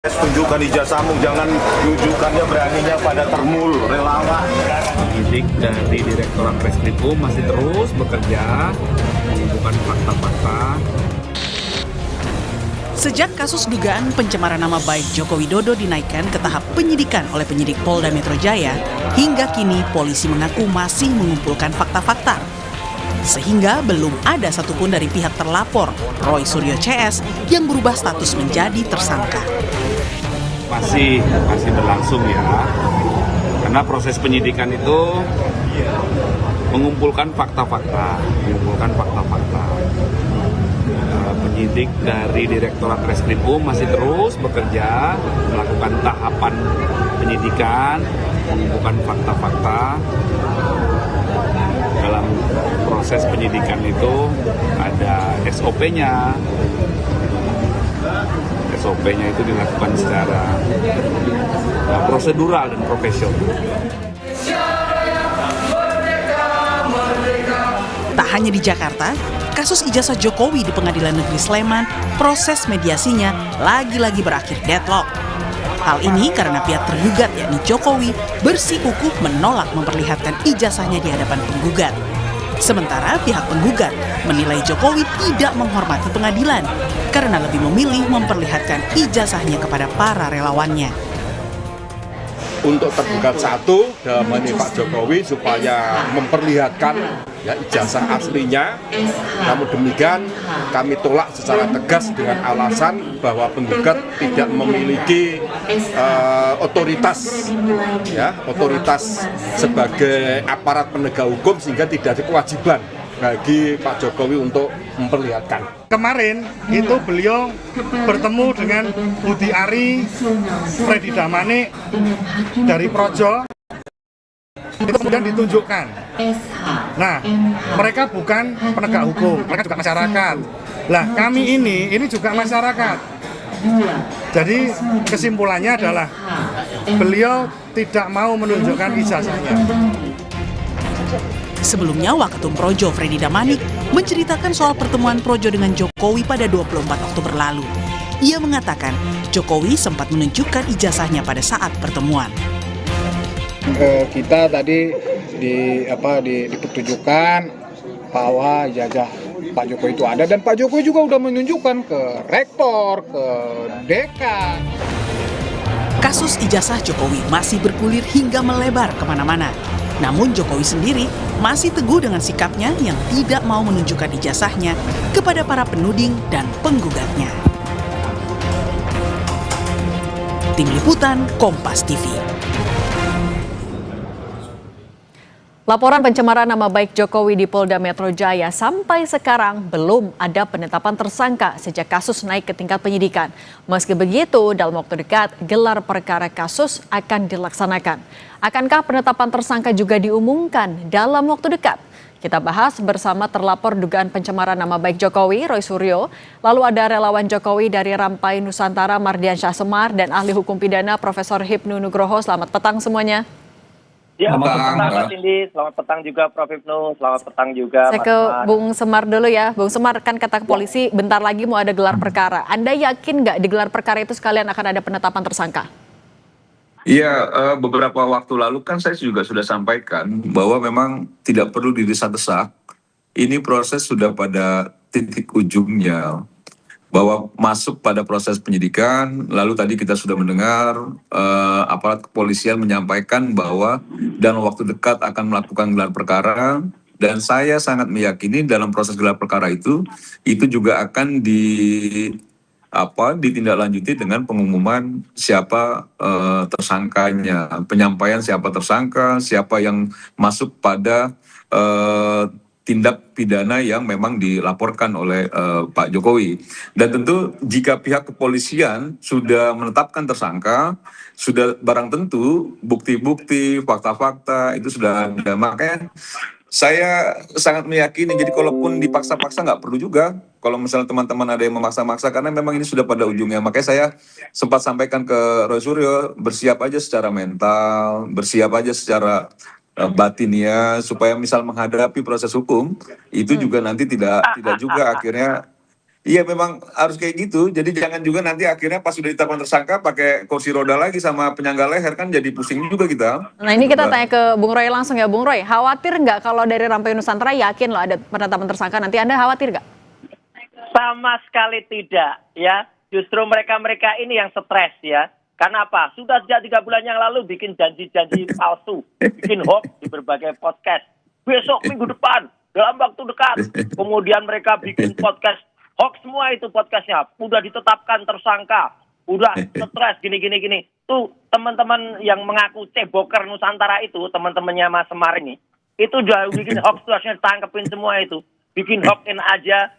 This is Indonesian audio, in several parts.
Tunjukkan ijazahmu, jangan tunjukkannya beraninya pada termul, relawan. Penyidik dari Direktorat Reskrimum masih terus bekerja mengumpulkan fakta-fakta. Sejak kasus dugaan pencemaran nama baik Joko Widodo dinaikkan ke tahap penyidikan oleh penyidik Polda Metro Jaya, hingga kini polisi mengaku masih mengumpulkan fakta-fakta. Sehingga belum ada satupun dari pihak terlapor, Roy Suryo CS, yang berubah status menjadi tersangka. Masih berlangsung ya, karena proses penyidikan itu mengumpulkan fakta-fakta. Penyidik dari Direktorat Reskrimum masih terus bekerja melakukan tahapan penyidikan, mengumpulkan fakta-fakta. Dalam proses penyidikan itu ada SOP-nya. SOP-nya itu dilakukan secara prosedural dan profesional. Tak hanya di Jakarta, kasus ijazah Jokowi di Pengadilan Negeri Sleman, proses mediasinya lagi-lagi berakhir deadlock. Hal ini karena pihak tergugat yakni Jokowi bersikukuh menolak memperlihatkan ijazahnya di hadapan penggugat. Sementara pihak penggugat menilai Jokowi tidak menghormati pengadilan karena lebih memilih memperlihatkan ijazahnya kepada para relawannya. Untuk tergugat satu dalam hal ini Pak Jokowi supaya memperlihatkan ya ijazah aslinya. Namun demikian kami tolak secara tegas dengan alasan bahwa penggugat tidak memiliki otoritas sebagai aparat penegak hukum sehingga tidak ada kewajiban bagi Pak Jokowi untuk memperlihatkan. Kemarin itu beliau bertemu dengan Budi Ari, Freddy Damanik dari Projo, itu kemudian ditunjukkan. Nah, mereka bukan penegak hukum, mereka juga masyarakat. Lah, kami ini juga masyarakat. Jadi kesimpulannya adalah beliau tidak mau menunjukkan ijazahnya. Sebelumnya, Waketum Projo Freddy Damanik menceritakan soal pertemuan Projo dengan Jokowi pada 24 Oktober lalu. Ia mengatakan Jokowi sempat menunjukkan ijazahnya pada saat pertemuan. Kita tadi dipertunjukkan bahwa ijazah Pak Jokowi itu ada dan Pak Jokowi juga udah menunjukkan ke rektor, ke dekan. Kasus ijazah Jokowi masih bergulir hingga melebar kemana-mana. Namun Jokowi sendiri masih teguh dengan sikapnya yang tidak mau menunjukkan ijazahnya kepada para penuding dan penggugatnya. Tim Liputan Kompas TV. Laporan pencemaran nama baik Jokowi di Polda Metro Jaya sampai sekarang belum ada penetapan tersangka sejak kasus naik ke tingkat penyidikan. Meski begitu, dalam waktu dekat gelar perkara kasus akan dilaksanakan. Akankah penetapan tersangka juga diumumkan dalam waktu dekat? Kita bahas bersama terlapor dugaan pencemaran nama baik Jokowi, Roy Suryo. Lalu ada relawan Jokowi dari Rampai Nusantara, Mardiansyah Semar, dan ahli hukum pidana Profesor Hipnu Nugroho. Selamat petang semuanya. Ya, selamat petang Mbak Cindy, selamat petang juga Prof. Hipnu, selamat petang juga Saya ke Bung Semar dulu ya. Bung Semar, kan kata polisi bentar lagi mau ada gelar perkara. Anda yakin nggak di gelar perkara itu sekalian akan ada penetapan tersangka? Iya, beberapa waktu lalu kan saya juga sudah sampaikan bahwa memang tidak perlu didesak-desak. Ini proses sudah pada titik ujungnya. Bahwa masuk pada proses penyidikan, lalu tadi kita sudah mendengar aparat kepolisian menyampaikan bahwa dalam waktu dekat akan melakukan gelar perkara, dan saya sangat meyakini dalam proses gelar perkara itu juga akan ditindaklanjuti dengan pengumuman siapa tersangkanya, penyampaian siapa tersangka, siapa yang masuk pada tindak pidana yang memang dilaporkan oleh Pak Jokowi. Dan tentu jika pihak kepolisian sudah menetapkan tersangka, sudah barang tentu bukti-bukti, fakta-fakta itu sudah ada. Makanya saya sangat meyakini, jadi kalaupun dipaksa-paksa nggak perlu juga. Kalau misalnya teman-teman ada yang memaksa-maksa, karena memang ini sudah pada ujungnya. Makanya saya sempat sampaikan ke Roy Suryo, bersiap aja secara mental, bersiap aja secara batinnya, supaya misal menghadapi proses hukum itu juga nanti tidak juga akhirnya Iya memang harus kayak gitu. Jadi jangan juga nanti akhirnya pas sudah ditetapkan tersangka pakai kursi roda lagi sama penyangga leher, kan jadi pusing juga kita. Nah ini kita tanya ke Bung Roy langsung ya. Bung Roy, khawatir nggak kalau dari Rampai Nusantara yakin loh ada penetapan tersangka, nanti Anda khawatir nggak? Sama sekali tidak, ya. Justru mereka-mereka ini yang stres, ya. Karena apa? Sudah sejak 3 bulan yang lalu bikin janji-janji palsu, bikin hoax di berbagai podcast. Besok minggu depan, dalam waktu dekat. Kemudian mereka bikin podcast hoax semua itu podcastnya. Udah ditetapkan tersangka, udah stres gini. Tuh teman-teman yang mengaku ceboker Nusantara itu, teman-temannya Mas Semar ini, itu udah bikin hoax, tuh harusnya ditangkepin semua itu. Bikin hoax-in aja,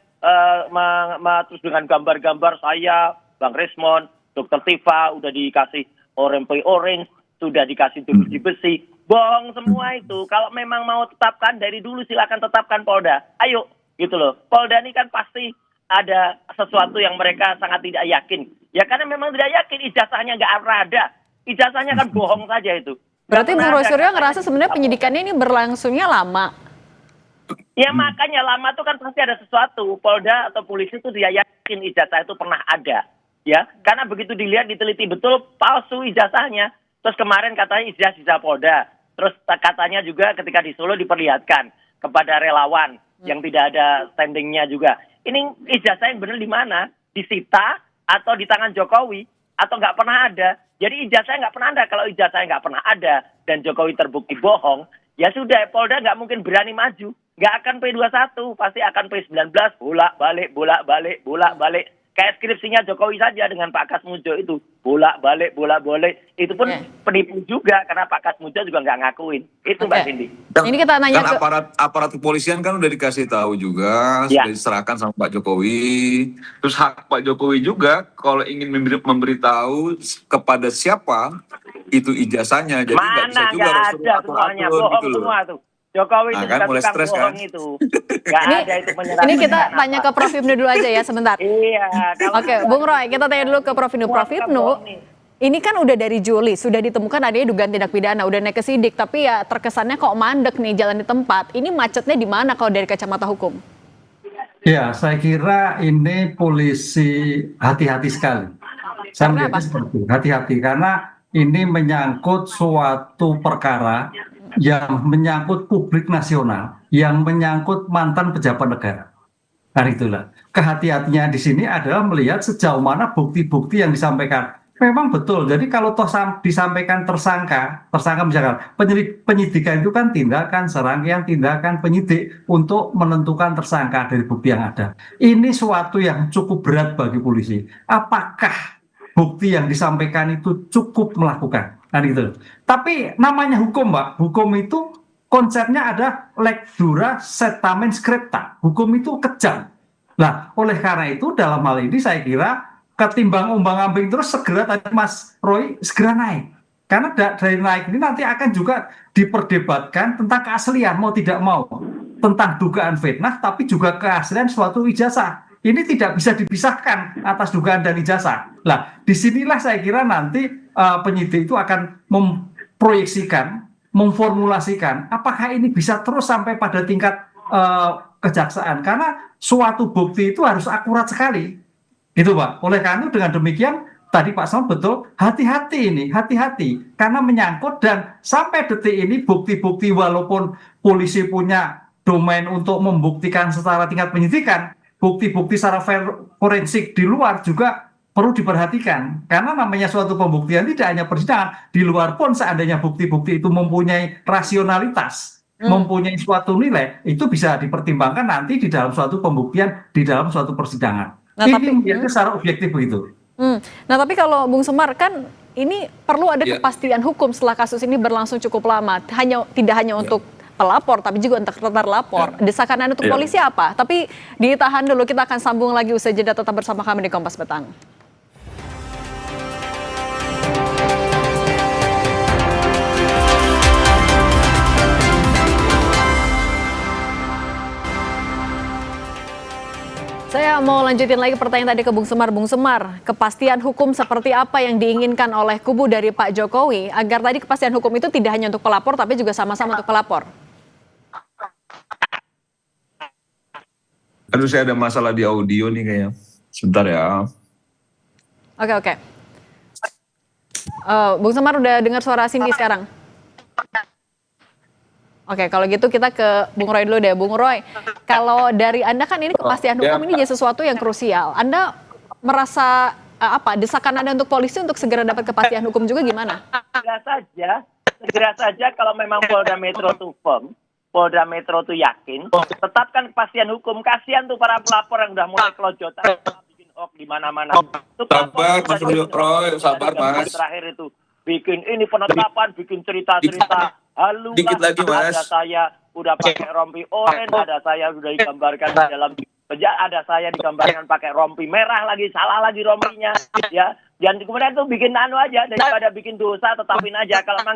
terus dengan gambar-gambar saya, Bang Resmond, Dr. Tifa, udah dikasih orange, sudah dikasih jeruji besi. Bohong semua itu. Kalau memang mau tetapkan, dari dulu silakan tetapkan Polda. Ayo, gitu loh. Polda ini kan pasti ada sesuatu yang mereka sangat tidak yakin. Ya karena memang tidak yakin, ijazahnya nggak ada. Ijazahnya kan bohong saja itu. Berarti Bung Roy Suryo ngerasa sebenarnya penyidikannya ini berlangsungnya lama. Ya makanya lama itu kan pasti ada sesuatu. Polda atau polisi itu dia yakin ijazah itu pernah ada. Ya, karena begitu dilihat, diteliti betul palsu ijazahnya. Terus kemarin katanya ijazah Polda. Terus katanya juga ketika di Solo diperlihatkan kepada relawan yang tidak ada standingnya juga. Ini ijazah yang benar di mana? Disita atau di tangan Jokowi atau nggak pernah ada? Jadi ijazahnya nggak pernah ada. Kalau ijazahnya nggak pernah ada dan Jokowi terbukti bohong, ya sudah, Polda nggak mungkin berani maju. Nggak akan P21, pasti akan P19, bolak-balik. Kayak skripsinya Jokowi saja dengan Pak Kasmujo itu, bolak-balik. Itu pun penipu juga, karena Pak Kasmujo juga nggak ngakuin. Itu Mbak Cindy. Ini kita nanya Kan ke... aparat kepolisian kan udah dikasih tahu juga, sudah diserahkan sama Pak Jokowi. Terus hak Pak Jokowi juga kalau ingin memberitahu kepada siapa itu ijazahnya. Jadi nggak bisa juga Mana nggak ada semuanya, bohong gitu loh. semua tuh. Jokowi itu kan mulai tukang stres bohong kan. itu. Nggak ada itu menyerang. Ini kita tanya ke Prof. Hipnu dulu aja ya sebentar. Iya. Oke, Bung Roy, kita tanya dulu ke Prof. Hipnu. Prof. Hipnu, ini kan udah dari Juli, sudah ditemukan adanya dugaan tindak pidana, udah naik ke sidik, tapi ya terkesannya kok mandek nih jalan di tempat. Ini macetnya di mana kalau dari kacamata hukum? Ya, saya kira ini polisi hati-hati sekali. Saya melihatnya seperti itu, hati-hati karena ini menyangkut suatu perkara yang menyangkut publik nasional, yang menyangkut mantan pejabat negara. Nah itulah, kehati-hatinya di sini adalah melihat sejauh mana bukti-bukti yang disampaikan. Memang betul, jadi kalau toh disampaikan tersangka misalkan penyidikan itu kan tindakan serangkaian tindakan penyidik untuk menentukan tersangka dari bukti yang ada. Ini suatu yang cukup berat bagi polisi. Apakah bukti yang disampaikan itu cukup melakukan? Nah gitu. Tapi namanya hukum, Mbak. Hukum itu konsepnya ada lex dura setamen scripta. Hukum itu kejam. Nah, oleh karena itu dalam hal ini saya kira ketimbang umbang-ambing terus segera tadi Mas Roy segera naik. Karena dari naik ini nanti akan juga diperdebatkan tentang keaslian mau tidak mau. Tentang dugaan fitnah tapi juga keaslian suatu ijazah. Ini tidak bisa dipisahkan atas dugaan dan ijazah. Nah, disinilah saya kira nanti penyidik itu akan memproyeksikan, memformulasikan apakah ini bisa terus sampai pada tingkat kejaksaan. Karena suatu bukti itu harus akurat sekali. Gitu Pak. Oleh karena itu dengan demikian, tadi Pak Sam betul, hati-hati ini, hati-hati. Karena menyangkut dan sampai detik ini bukti-bukti walaupun polisi punya domain untuk membuktikan secara tingkat penyidikan, bukti-bukti secara forensik di luar juga perlu diperhatikan. Karena namanya suatu pembuktian tidak hanya persidangan, di luar pun seandainya bukti-bukti itu mempunyai rasionalitas, mempunyai suatu nilai, itu bisa dipertimbangkan nanti di dalam suatu pembuktian, di dalam suatu persidangan. Nah, ini menjadi secara objektif begitu. Nah tapi kalau Bung Semar kan ini perlu ada kepastian hukum setelah kasus ini berlangsung cukup lama. Tidak hanya untuk pelapor tapi juga untuk terlapor. Desakan Anda untuk polisi apa? Tapi ditahan dulu, kita akan sambung lagi usai jeda, tetap bersama kami di Kompas Petang. Saya mau lanjutin lagi pertanyaan tadi ke Bung Semar. Bung Semar, kepastian hukum seperti apa yang diinginkan oleh kubu dari Pak Jokowi agar tadi kepastian hukum itu tidak hanya untuk pelapor tapi juga sama-sama untuk pelapor? Aduh, saya ada masalah di audio nih kayaknya. Sebentar ya. Oke. Bung Semar udah dengar suara Cindy sekarang? Oke, kalau gitu kita ke Bung Roy dulu deh. Bung Roy, kalau dari Anda kan ini kepastian hukum ini jadi sesuatu yang krusial. Anda merasa desakan Anda untuk polisi untuk segera dapat kepastian hukum juga gimana? Segera saja kalau memang Polda Metro itu firm, Polda Metro itu yakin, tetapkan kepastian hukum. Kasihan tuh para pelapor yang udah mulai kelojotan, bikin hoax di mana-mana. Sabar, Mas Roy, sabar, Mas. Terakhir itu bikin ini penetapan, bikin cerita-cerita halu. Dikit lagi, Mas. Ada saya udah pakai rompi oranye, ada saya udah digambarkan di dalam penjara, ada saya digambarkan pakai rompi merah lagi, salah lagi rompinya, ya. Dan kemudian tuh bikin aja daripada bikin dosa, tetapin aja. Kalau emang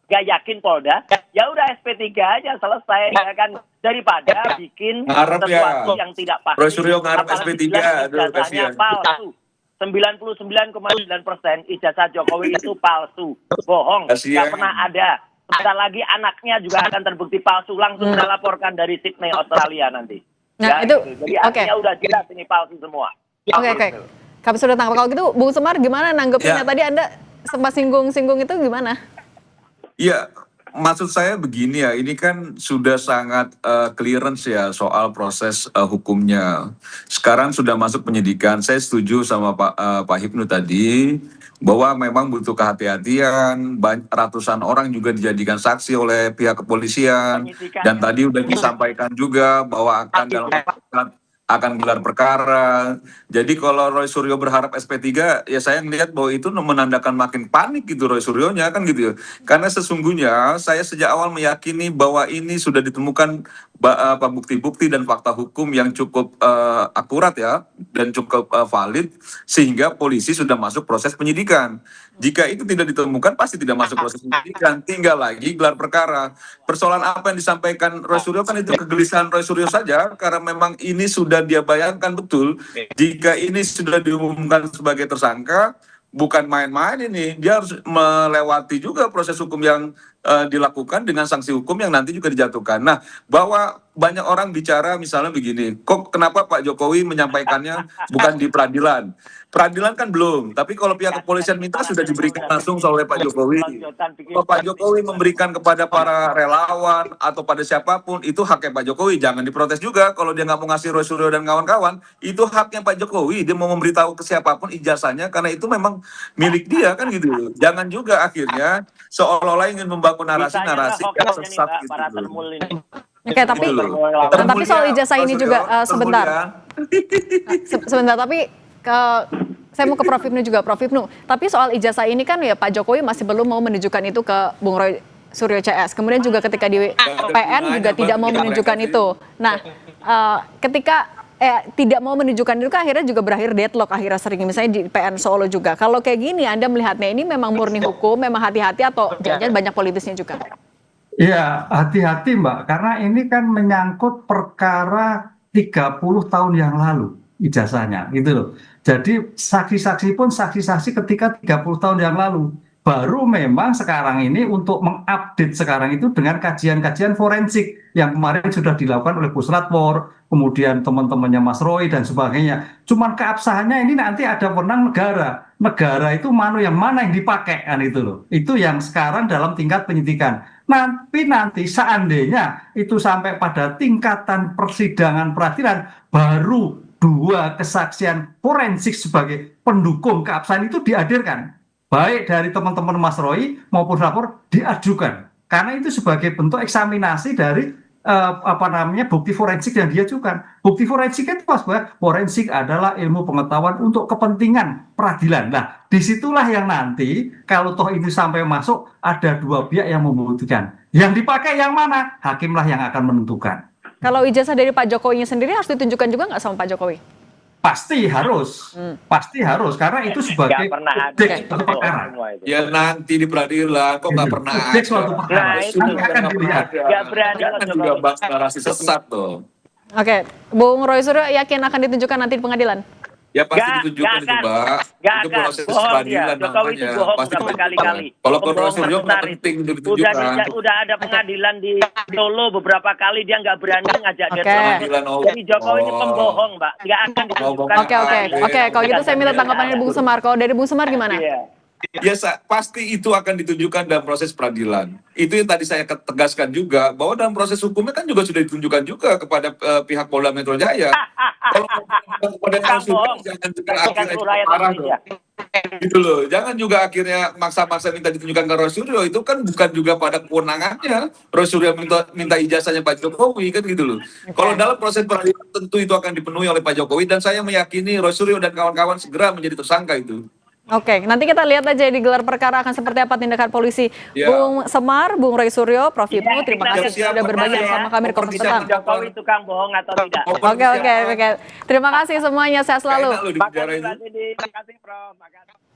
nggak yakin Polda, ya udah SP3 aja selesai, ya kan, daripada bikin sesuatu yang tidak pasti. Roy Suryo ngarep SP3, aduh kasihan. Palsu. 99,9% ijazah Jokowi itu palsu, bohong, nggak pernah ada. Sebentar lagi anaknya juga akan terbukti palsu, langsung dilaporkan dari Sydney, Australia nanti. Nah, ya, itu Jadi artinya udah jelas ini palsu semua. Oke. Kami sudah tangkap. Kalau gitu, Bung Semar gimana nanggepinnya? Tadi Anda sempat singgung-singgung itu gimana? Iya, maksud saya begini ya, ini kan sudah sangat clearance ya soal proses hukumnya. Sekarang sudah masuk penyidikan. Saya setuju sama Pak Hipnu tadi bahwa memang butuh kehati-hatian. Ratusan orang juga dijadikan saksi oleh pihak kepolisian. Dan tadi udah disampaikan juga bahwa akan dalam akan gelar perkara. Jadi kalau Roy Suryo berharap SP3, ya saya ngelihat bahwa itu menandakan makin panik gitu Roy Suryonya kan gitu ya. Karena sesungguhnya saya sejak awal meyakini bahwa ini sudah ditemukan bukti-bukti dan fakta hukum yang cukup akurat ya dan cukup valid sehingga polisi sudah masuk proses penyidikan. Jika itu tidak ditemukan pasti tidak masuk proses penyidikan, tinggal lagi gelar perkara. Persoalan apa yang disampaikan Roy Suryo kan itu kegelisahan Roy Suryo saja karena memang ini sudah dia bayangkan betul jika ini sudah diumumkan sebagai tersangka bukan main-main ini, dia harus melewati juga proses hukum yang dilakukan dengan sanksi hukum yang nanti juga dijatuhkan. Nah, bahwa banyak orang bicara misalnya begini, kok kenapa Pak Jokowi menyampaikannya bukan di peradilan? Peradilan kan belum, tapi kalau pihak kepolisian minta sudah diberikan langsung oleh Pak Jokowi. Kalau Pak Jokowi memberikan kepada para relawan atau pada siapapun, itu haknya Pak Jokowi. Jangan diprotes juga kalau dia nggak mau ngasih Roy Suryo dan kawan-kawan, itu haknya Pak Jokowi. Dia mau memberitahu ke siapapun ijazahnya, karena itu memang milik dia kan gitu. Jangan juga akhirnya seolah-olah ingin membangun narasi-narasi yang sesat gitu. Oke, tapi soal ijazah ini juga sebentar. Sebentar, tapi saya mau ke Prof. Hipnu juga, Prof. Hipnu. Tapi soal ijazah ini kan ya Pak Jokowi masih belum mau menunjukkan itu ke Bung Roy Suryo CS. Kemudian juga ketika di PN juga tidak mau menunjukkan itu. Nah, ketika tidak mau menunjukkan itu kan akhirnya juga berakhir deadlock akhirnya sering misalnya di PN Solo juga. Kalau kayak gini Anda melihatnya ini memang murni hukum, memang hati-hati atau jangan banyak politisnya juga? Iya, hati-hati Mbak, karena ini kan menyangkut perkara 30 tahun yang lalu ijazahnya gitu loh. Jadi saksi-saksi pun saksi-saksi ketika 30 tahun yang lalu. Baru memang sekarang ini untuk mengupdate sekarang itu dengan kajian-kajian forensik yang kemarin sudah dilakukan oleh Puslatfor, kemudian teman-temannya Mas Roy dan sebagainya. Cuman keabsahannya ini nanti ada wewenang negara. Negara itu yang mana yang dipakai kan itu loh. Itu yang sekarang dalam tingkat penyidikan. Nanti seandainya itu sampai pada tingkatan persidangan peradilan baru 2 kesaksian forensik sebagai pendukung keabsahan itu dihadirkan, baik dari teman-teman Mas Roy maupun lapor diajukan, karena itu sebagai bentuk eksaminasi dari bukti forensik yang diajukan. Bukti forensik itu bahwa forensik adalah ilmu pengetahuan untuk kepentingan peradilan. Nah, disitulah yang nanti kalau toh ini sampai masuk ada 2 pihak yang membuktikan. Yang dipakai yang mana? Hakimlah yang akan menentukan. Kalau ijazah dari Pak Jokowi sendiri harus ditunjukkan juga nggak sama Pak Jokowi? Pasti harus, karena itu sebagai objek suatu perkara. Ya nanti di peradilan, kok nggak pernah Objek suatu perkara, nanti akan dilihat. Jangan juga bahas narasi sesat tuh. Oke, Bung Roy Suryo yakin akan ditunjukkan nanti di pengadilan? Ya pasti Nggak ditunjukkan itu, akan. Mbak. Nggak Itu akan. proses Bohong dia. peradilan Jokowi itu namanya. bohong Pasti udah berkali-kali. Kalau Bohong Roy Suryo nggak terbesar penting untuk Udah ditunjukkan. udah ada pengadilan di Solo beberapa kali, dia nggak berani ngajak Oke. deadlock. Pengadilan, oh. Jadi Jokowi ini pembohong, Mbak. Nggak akan ditunjukkan. Oke. Kalau gitu saya minta tanggapan dari Bung Semar. Kalau dari Bung Semar gimana? Iya. Ya, pasti itu akan ditunjukkan dalam proses peradilan. Itu yang tadi saya tegaskan juga, bahwa dalam proses hukumnya kan juga sudah ditunjukkan juga kepada pihak Polda Metro Jaya. Kalau kepada kasus jangan juga akhirnya parah dong. Gitu loh. Jangan juga akhirnya maksa-maksa minta ditunjukkan ke Roy Suryo, itu kan bukan juga pada kewenangannya. Roy Suryo minta ijazahnya Pak Jokowi kan gitu loh. Kalau dalam proses peradilan tentu itu akan dipenuhi oleh Pak Jokowi, dan saya meyakini Roy Suryo dan kawan-kawan segera menjadi tersangka itu. Oke, nanti kita lihat aja di gelar perkara akan seperti apa tindakan polisi. Ya. Bung Semar, Bung Roy Suryo, Prof. Ibnu, terima kasih siap, sudah berbagi siap. bersama kami di Kompas Petang. Jokowi tukang bohong atau tidak? Oke. Terima kasih semuanya, sehat selalu. Enak loh dibicarain. Terima kasih, Prof. Makasih.